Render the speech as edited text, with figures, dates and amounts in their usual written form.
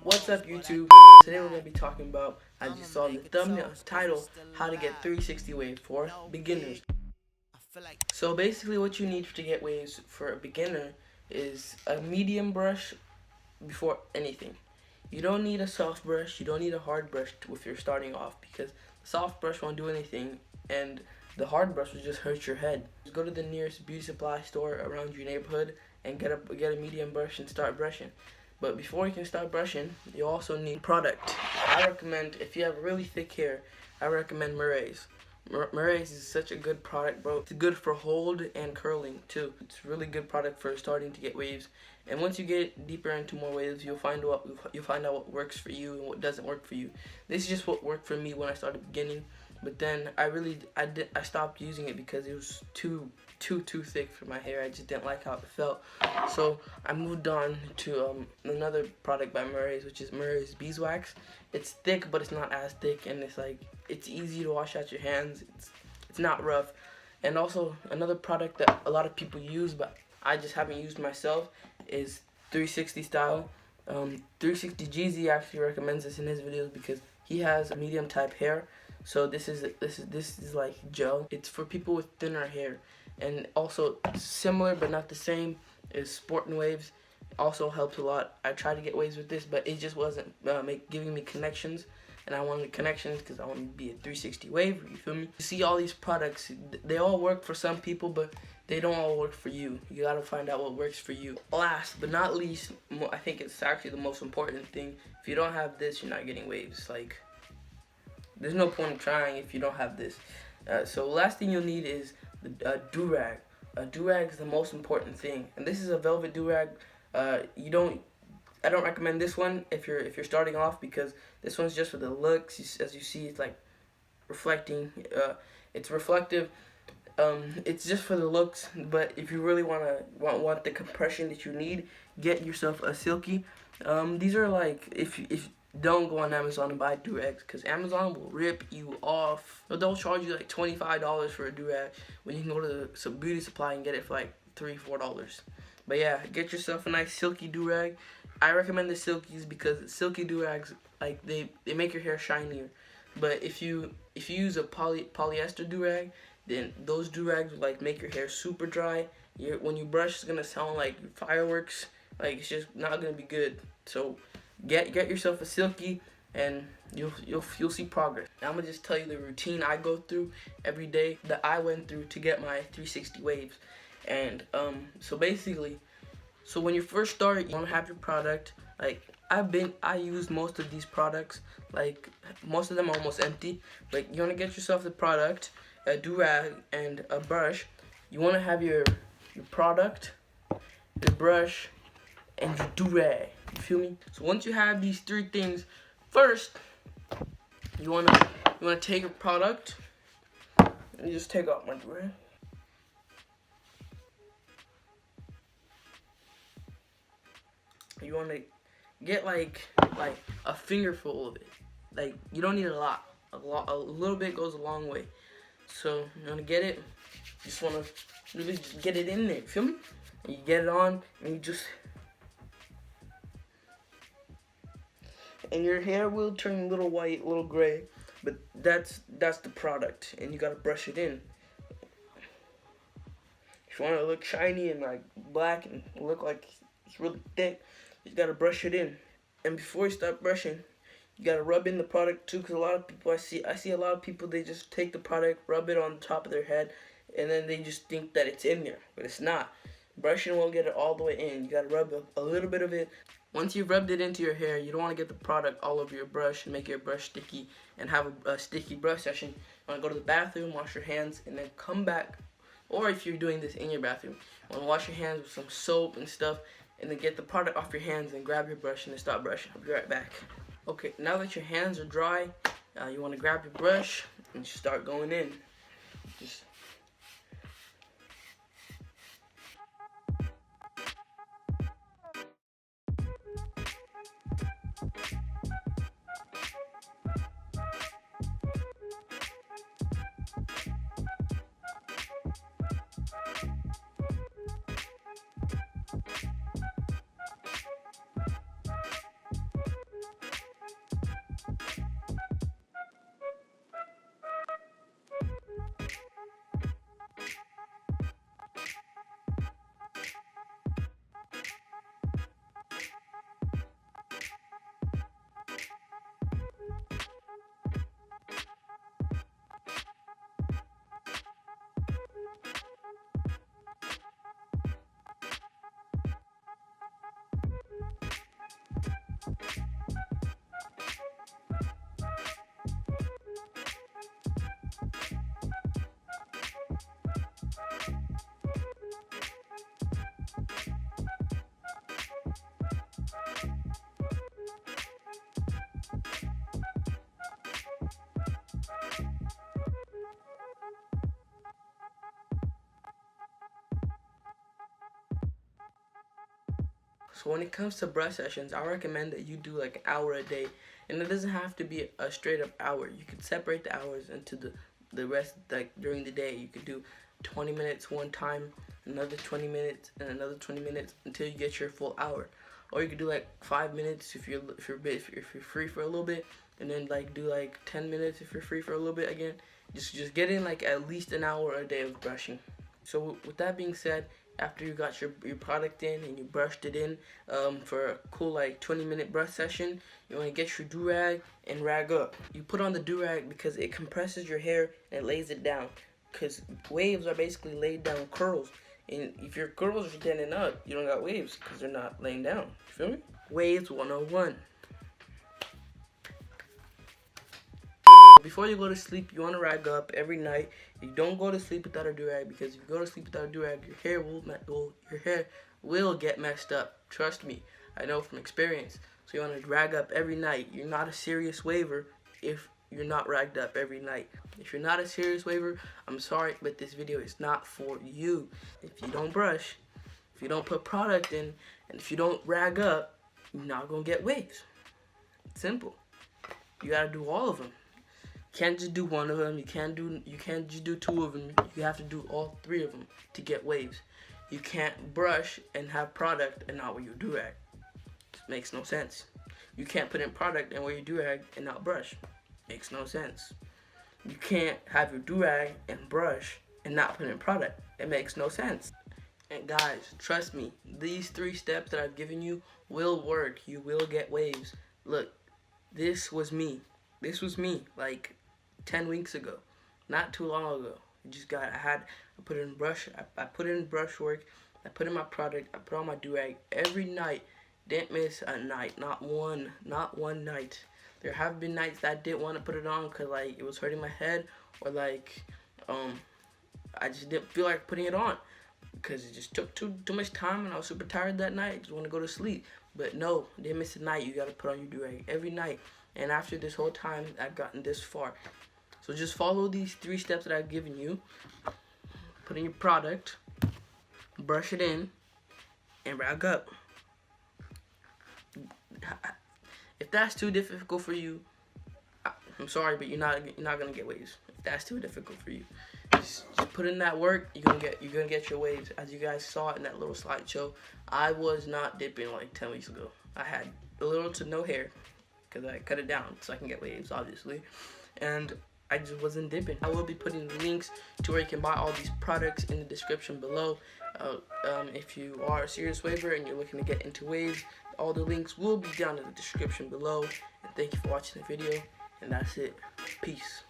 What's up, YouTube? Today we're going to be talking about, as you saw in the thumbnail title, how to get 360 waves for beginners. So basically what you need to get waves for a beginner is a medium brush before anything. You don't need a soft brush, you don't need a hard brush if you're starting off, because the soft brush won't do anything and the hard brush will just hurt your head. Just go to the nearest beauty supply store around your neighborhood and get a medium brush and start brushing. But before you can start brushing, you also need product. I recommend, if you have really thick hair, I recommend Murray's. Murray's is such a good product, bro. It's good for hold and curling too. It's a really good product for starting to get waves. And once you get deeper into more waves, you'll find out what works for you and what doesn't work for you. This is just what worked for me when I started beginning. But then I stopped using it because it was too thick for my hair. I just didn't like how it felt. So I moved on to another product by Murray's, which is Murray's beeswax. It's thick, but it's not as thick, and it's easy to wash out your hands. It's not rough. And also another product that a lot of people use, but I just haven't used myself, is 360 style. 360 Jeezy actually recommends this in his videos because he has a medium type hair. So this is like gel. It's for people with thinner hair. And also similar but not the same is Sporting Waves. Also helps a lot. I tried to get waves with this, but it just wasn't giving me connections, and I wanted connections because I wanted to be a 360 wave. You feel me? You see all these products, they all work for some people, but they don't all work for you. You gotta find out what works for you. Last but not least, I think it's actually the most important thing. If you don't have this, you're not getting waves. Like, there's no point in trying if you don't have this. So last thing you'll need is a do-rag. A do-rag is the most important thing, and this is a velvet do-rag. I don't recommend this one if you're starting off, because this one's just for the looks. As you see, it's like reflecting. It's reflective. It's just for the looks. But if you really want the compression that you need, get yourself a silky. These are like, if don't go on Amazon and buy do-rags, because Amazon will rip you off. They'll charge you like $25 for a do-rag when you can go to some beauty supply and get it for like $3-4. But yeah, get yourself a nice silky do-rag. I recommend the silkies because silky do-rags, like, they make your hair shinier. But if you use a polyester do-rag, then those do-rags will like make your hair super dry. When you brush, it's gonna sound like fireworks. Like, it's just not gonna be good. So get yourself a silky, and you'll see progress. Now I'm gonna just tell you the routine I go through every day that I went through to get my 360 waves. And so basically, so when you first start, you want to have your product. Like, I used most of these products. Like, most of them are almost empty. But you want to get yourself the product, a do-rag, and a brush. You want to have your product, your brush, and your do-rag. You feel me? So once you have these three things, first you wanna take your product and just take off my do-rag. You wanna get like a fingerful of it. Like, you don't need a lot. A little bit goes a long way. So you wanna get it. You just wanna really just get it in there. Feel me? And you get it on, and you just. And your hair will turn a little white, a little gray, but that's the product, and you gotta brush it in. If you want to look shiny and like black and look like it's really thick, you gotta brush it in. And before you start brushing, you gotta rub in the product too, because a lot of people I see a lot of people, they just take the product, rub it on the top of their head, and then they just think that it's in there, but it's not. Brushing won't get it all the way in. You gotta rub a little bit of it. Once you've rubbed it into your hair, you don't want to get the product all over your brush and make your brush sticky and have a sticky brush session. You want to go to the bathroom, wash your hands, and then come back. Or if you're doing this in your bathroom, you want to wash your hands with some soap and stuff, and then get the product off your hands and grab your brush and then start brushing. I'll be right back. Okay, now that your hands are dry, you want to grab your brush and start going in. Just So when it comes to brush sessions, I recommend that you do like an hour a day, and it doesn't have to be a straight up hour. You can separate the hours into the rest, like during the day. You could do 20 minutes one time, another 20 minutes, and another 20 minutes until you get your full hour. Or you could do like 5 minutes if you're free for a little bit, and then like do like 10 minutes if you're free for a little bit again. Just get in like at least an hour a day of brushing. So with that being said, after you got your product in and you brushed it in for a cool like 20-minute brush session, you want to get your do-rag and rag up. You put on the do-rag because it compresses your hair and it lays it down, because waves are basically laid down curls, and if your curls are standing up, you don't got waves because they're not laying down. You feel me? Waves 101. Before you go to sleep, you want to rag up every night. You don't go to sleep without a do-rag, because if you go to sleep without a do-rag, your hair will get messed up. Trust me, I know from experience. So you want to rag up every night. You're not a serious waver if you're not ragged up every night. If you're not a serious waver, I'm sorry, but this video is not for you. If you don't brush, if you don't put product in, and if you don't rag up, you're not gonna get waves. Simple. You gotta do all of them. You can't just do one of them. You can't just do two of them. You have to do all three of them to get waves. You can't brush and have product and not wear your do-rag. Makes no sense. You can't put in product and wear your do-rag and not brush. Makes no sense. You can't have your do-rag and brush and not put in product. It makes no sense. And guys, trust me, these 3 steps that I've given you will work. You will get waves. Look, this was me. This was me like 10 weeks ago, not too long ago. I put in brush work, I put in my product, I put on my do-rag every night. Didn't miss a night, not one night. There have been nights that I didn't want to put it on because like it was hurting my head, or like I just didn't feel like putting it on because it just took too much time and I was super tired that night. I just want to go to sleep. But no, didn't miss a night. You gotta put on your do-rag every night. And after this whole time, I've gotten this far. So just follow these 3 steps that I've given you. Put in your product, brush it in, and rag up. If that's too difficult for you, I'm sorry, but you're not gonna get waves. If that's too difficult for you, just put in that work. You're gonna get your waves. As you guys saw in that little slideshow, I was not dipping like 10 weeks ago. I had little to no hair because I cut it down so I can get waves, obviously, and I just wasn't dipping. I will be putting the links to where you can buy all these products in the description below. If you are a serious waver and you're looking to get into waves, all the links will be down in the description below. And thank you for watching the video. And that's it. Peace.